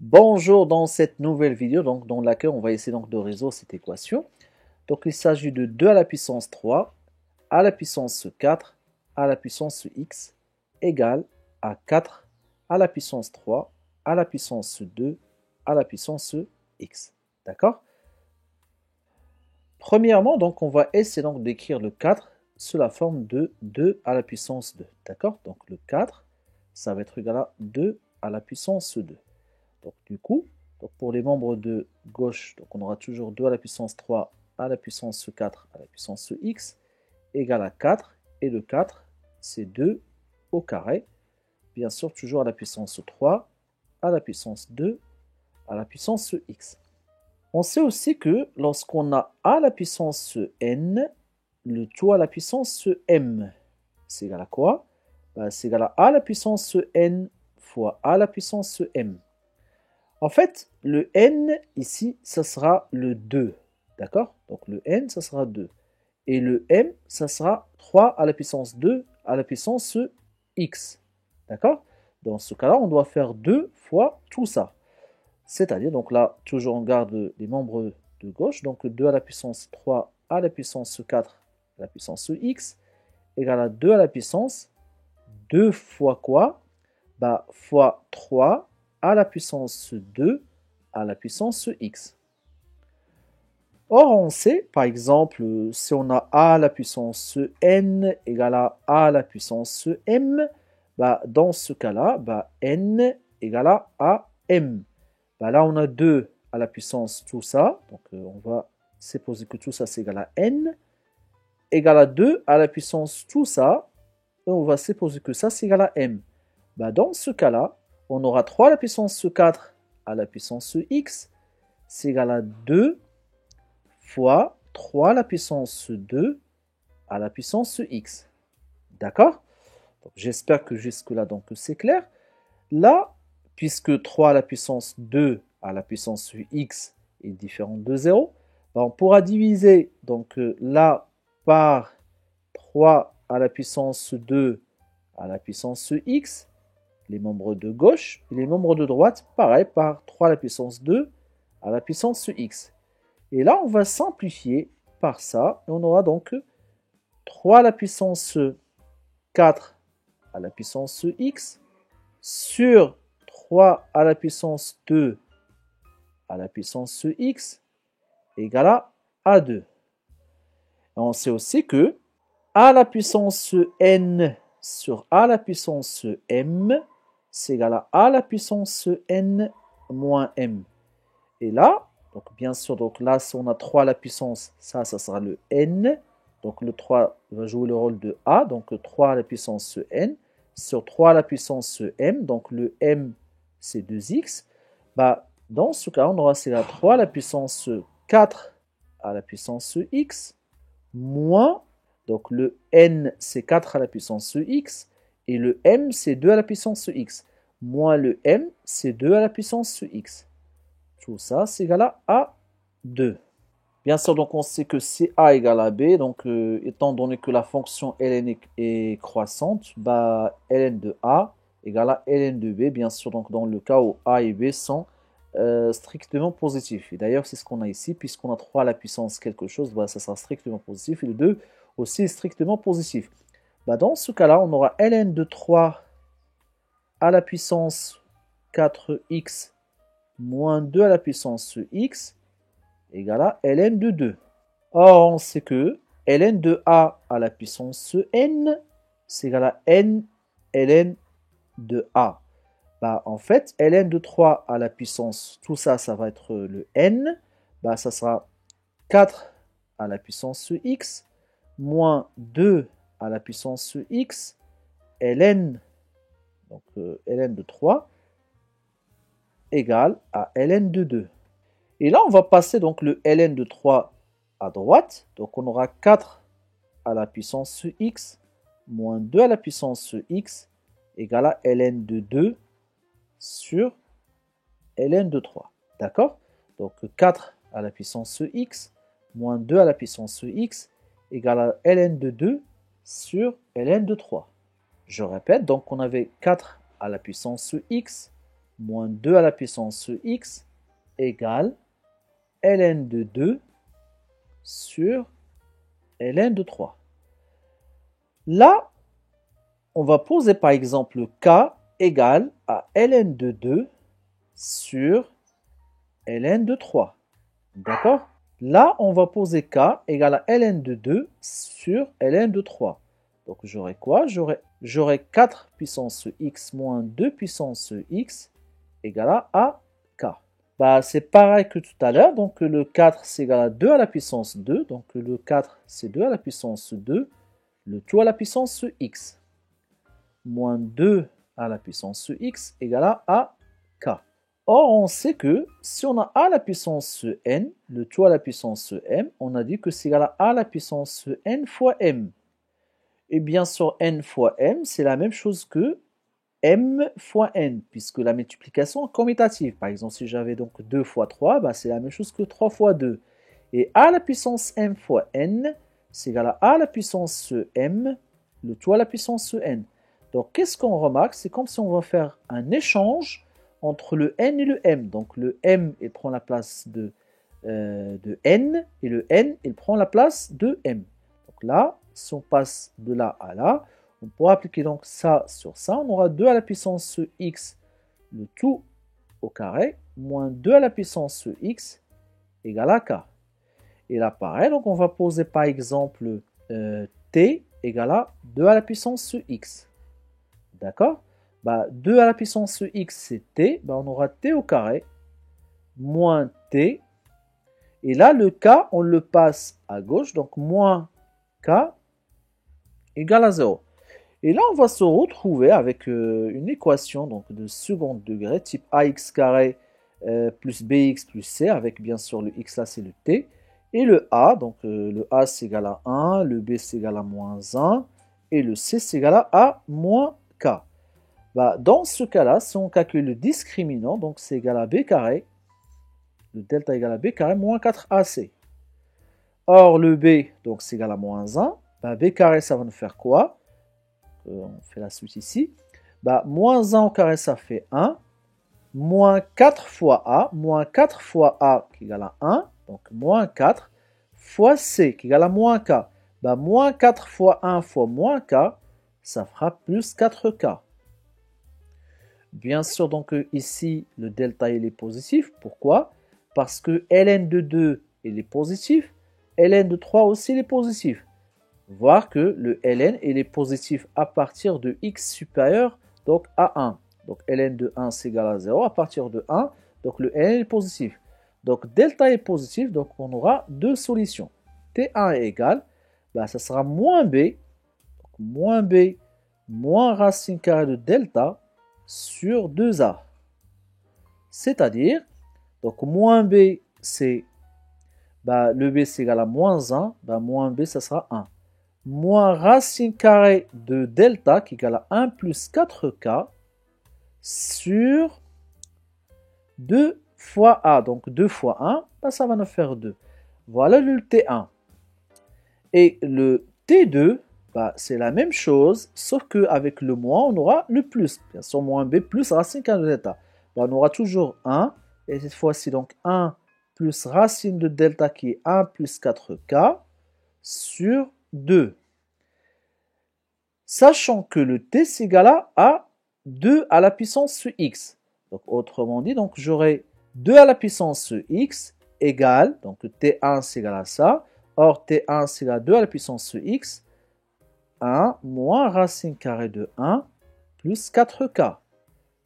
Bonjour, dans cette nouvelle vidéo dans laquelle on va essayer de résoudre cette équation. Donc il s'agit de 2 à la puissance 3 à la puissance 4 à la puissance x égale à 4 à la puissance 3 à la puissance 2 à la puissance x. D'accord? Premièrement, donc on va essayer d'écrire le 4 sous la forme de 2 à la puissance 2. D'accord? Donc le 4, ça va être égal à 2 à la puissance 2. Donc du coup, pour les membres de gauche, donc on aura toujours 2 à la puissance 3 à la puissance 4 à la puissance x égale à 4. Et le 4, c'est 2 au carré. Bien sûr, toujours à la puissance 3 à la puissance 2 à la puissance x. On sait aussi que lorsqu'on a a à la puissance n, le tout à la puissance m, c'est égal à quoi? C'est égal à la puissance n fois a à la puissance m. En fait, le n ici, ça sera le 2. D'accord? Donc le n, ça sera 2. Et le m, ça sera 3 à la puissance 2 à la puissance x. D'accord? Dans ce cas-là, on doit faire 2 fois tout ça. C'est-à-dire, donc là, toujours on garde les membres de gauche. Donc 2 à la puissance 3 à la puissance 4 à la puissance x égale à 2 à la puissance 2 fois quoi? Fois 3 à la puissance 2 à la puissance x. Or, on sait, par exemple, si on a a à la puissance n égale à a à la puissance m, dans ce cas-là, n égale à m. Là, on a 2 à la puissance tout ça, donc on va supposer que tout ça c'est égal à n, égale à 2 à la puissance tout ça, et on va supposer que ça c'est égal à m. Dans ce cas-là, on aura 3 à la puissance 4 à la puissance x, c'est égal à 2 fois 3 à la puissance 2 à la puissance x. D'accord? J'espère que jusque-là, c'est clair. Là, puisque 3 à la puissance 2 à la puissance x est différent de 0, on pourra diviser là par 3 à la puissance 2 à la puissance x, les membres de gauche, et les membres de droite, pareil, par 3 à la puissance 2 à la puissance x. Et là, on va simplifier par ça, et on aura donc 3 à la puissance 4 à la puissance x sur 3 à la puissance 2 à la puissance x égale à 2. Et on sait aussi que a à la puissance n sur a à la puissance m, c'est égal à a à la puissance n moins m. Et là, bien sûr, là, si on a 3 à la puissance, ça sera le n. Donc le 3 va jouer le rôle de a, donc 3 à la puissance n sur 3 à la puissance m, donc le m c'est 2x. Dans ce cas, on aura c'est la 3 à la puissance 4 à la puissance x, moins, donc le n c'est 4 à la puissance x, et le m c'est 2 à la puissance x, moins le m c'est 2 à la puissance x. Tout ça c'est égal à 2. Bien sûr, on sait que si a égale à b, étant donné que la fonction ln est croissante, ln de a égale à ln de b, bien sûr, dans le cas où a et b sont strictement positifs. Et d'ailleurs, c'est ce qu'on a ici, puisqu'on a 3 à la puissance quelque chose, ça sera strictement positif, et le 2 aussi est strictement positif. Dans ce cas-là, on aura ln de 3 à la puissance 4x moins 2 à la puissance x égale à ln de 2. Or, on sait que ln de a à la puissance n, c'est égal à n ln de a. En fait, ln de 3 à la puissance, tout ça, ça va être le n. Ça sera 4 à la puissance x, moins 2 à la puissance x, ln, ln de 3, égale à ln de 2. Et là, on va passer le ln de 3 à droite. Donc, on aura 4 à la puissance x moins 2 à la puissance x égale à ln de 2 sur ln de 3. D'accord? Donc, 4 à la puissance x moins 2 à la puissance x égale à ln de 2 sur ln de 3. Je répète, on avait 4 à la puissance x moins 2 à la puissance x égale ln de 2 sur ln de 3. Là, on va poser par exemple k égale à ln de 2 sur ln de 3. D'accord? Là, on va poser k égale à ln de 2 sur ln de 3. Donc, j'aurai quoi? J'aurai 4 puissance x moins 2 puissance x égale à k. Bah, c'est pareil que tout à l'heure. Donc, le 4, c'est égal à 2 à la puissance 2. Donc, le 4, c'est 2 à la puissance 2. Le tout à la puissance x. Moins 2 à la puissance x égale à k. Or, on sait que si on a a à la puissance n, le tout à la puissance m, on a dit que c'est égal à a à la puissance n fois m. Et bien sûr, n fois m, c'est la même chose que m fois n, puisque la multiplication est commutative. Par exemple, si j'avais donc 2 fois 3, bah, c'est la même chose que 3 fois 2. Et a à la puissance m fois n, c'est égal à a à la puissance m, le tout à la puissance n. Donc, qu'est-ce qu'on remarque? C'est comme si on va faire un échange entre le n et le m. Donc, le m, il prend la place de n, et le n, il prend la place de m. Donc là, si on passe de là à là, on pourra appliquer donc ça sur ça. On aura 2 à la puissance x, le tout au carré, moins 2 à la puissance x égale à k. Et là, pareil, donc on va poser par exemple t égale à 2 à la puissance x. D'accord? Bah, 2 à la puissance x, c'est t. Bah, on aura t au carré, moins t. Et là, le k, on le passe à gauche, donc moins k égale à 0. Et là, on va se retrouver avec une équation donc, de second degré, type ax carré plus bx plus c, avec bien sûr le x là, c'est le t. Et le a, donc le a c'est égal à 1, le b c'est égal à moins 1, et le c c'est égal à a moins k. Bah, dans ce cas-là, si on calcule le discriminant, donc c'est égal à b carré, le delta égal à b carré moins 4ac. Or, le b, donc c'est égal à moins 1, bah, b carré, ça va nous faire quoi? On fait la suite ici. Bah, moins 1 au carré, ça fait 1. Moins 4 fois a, moins 4 fois a qui égale à 1, donc moins 4, fois c qui égale à moins k. Bah, moins 4 fois 1 fois moins k, ça fera plus 4k. Bien sûr, donc ici, le delta il est positif. Pourquoi? Parce que ln de 2 il est positif, ln de 3 aussi il est positif. Voir que le ln il est positif à partir de x supérieur donc à 1. Donc ln de 1 c'est égal à 0 à partir de 1. Donc le ln est positif. Donc delta est positif, donc on aura deux solutions. T1 est égal, bah, ça sera moins b, donc moins b moins racine carrée de delta sur 2a. C'est-à-dire, donc moins b c'est, bah, le b c'est égal à moins 1, bah, moins b ça sera 1. Moins racine carrée de delta qui égale à 1 plus 4k sur 2 fois a. Donc 2 fois 1, bah, ça va nous faire 2. Voilà le T1. Et le T2, bah, c'est la même chose, sauf qu'avec le moins, on aura le plus. Bien sûr, moins b plus racine carrée de delta. Bah, on aura toujours 1. Et cette fois-ci, donc 1 plus racine de delta qui est 1 plus 4k sur 2. Sachant que le t c'est égal à 2 à la puissance x. Donc autrement dit, donc j'aurai 2 à la puissance x égale, donc t1 c'est égal à ça. Or t1 c'est égal à 2 à la puissance x, 1 moins racine carrée de 1 plus 4k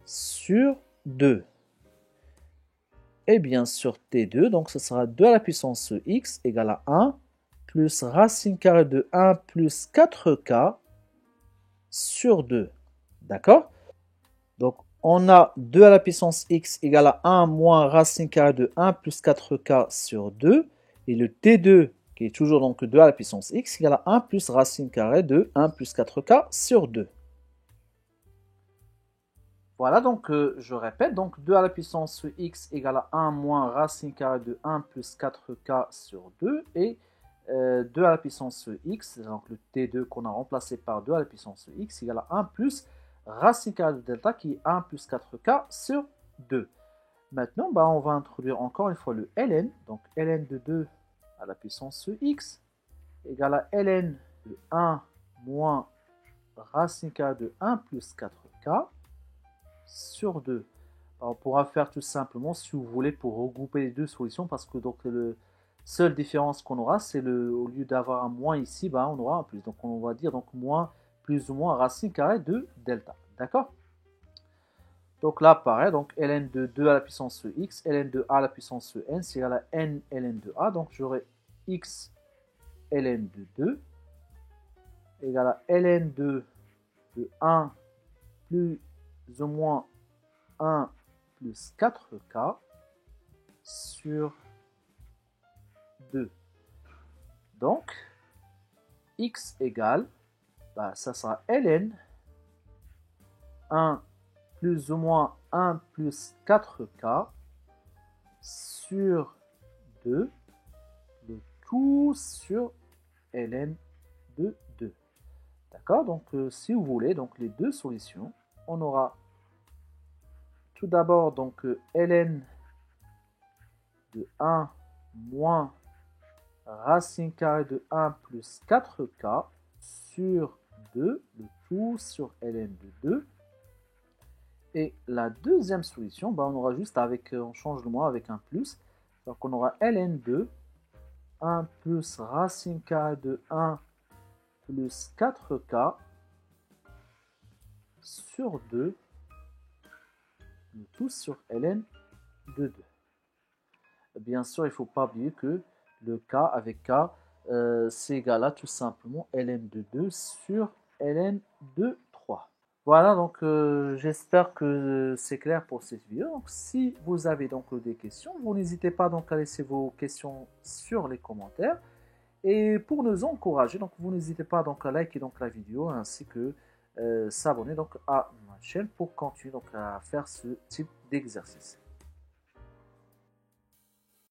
sur 2. Et bien sûr t2, donc ce sera 2 à la puissance x égale à 1 plus racine carrée de 1 plus 4k sur 2. D'accord? Donc, on a 2 à la puissance x égale à 1 moins racine carrée de 1 plus 4k sur 2. Et le t2, qui est toujours donc 2 à la puissance x, égale à 1 plus racine carrée de 1 plus 4k sur 2. Voilà, donc je répète, donc 2 à la puissance x égale à 1 moins racine carrée de 1 plus 4k sur 2. Et 2 à la puissance x, donc le t2 qu'on a remplacé par 2 à la puissance x égale à 1 plus racine carrée de delta qui est 1 plus 4k sur 2. Maintenant, bah, on va introduire encore une fois le ln. Donc ln de 2 à la puissance x égale à ln de 1 moins racine carrée de 1 plus 4k sur 2. Alors, on pourra faire tout simplement, si vous voulez, pour regrouper les deux solutions, parce que donc le seule différence qu'on aura, c'est au lieu d'avoir un moins ici, bah, on aura un plus. Donc on va dire donc moins plus ou moins racine carrée de delta. D'accord? Donc là, pareil, donc ln de 2 à la puissance x, ln de a à la puissance n, c'est égal à n ln de a. Donc j'aurai x ln de 2 égale à ln de 1 plus ou moins 1 plus 4k sur 2. Donc, x égale, bah, ça sera ln 1 plus ou moins 1 plus 4k sur 2, le tout sur ln de 2. D'accord? Donc, si vous voulez, donc les deux solutions, on aura tout d'abord donc ln de 1 moins racine carrée de 1 plus 4k sur 2, le tout sur ln de 2. Et la deuxième solution, bah, on aura juste avec, on change le moins avec un plus. Donc on aura ln de 1 plus racine carrée de 1 plus 4k sur 2, le tout sur ln de 2. Bien sûr, il ne faut pas oublier que le k avec k, c'est égal à tout simplement ln de 2 sur ln de 3. Voilà, donc j'espère que c'est clair pour cette vidéo. Donc, si vous avez donc des questions, vous n'hésitez pas donc à laisser vos questions sur les commentaires. Et pour nous encourager, donc vous n'hésitez pas donc à liker donc la vidéo ainsi que s'abonner donc à ma chaîne pour continuer donc à faire ce type d'exercice.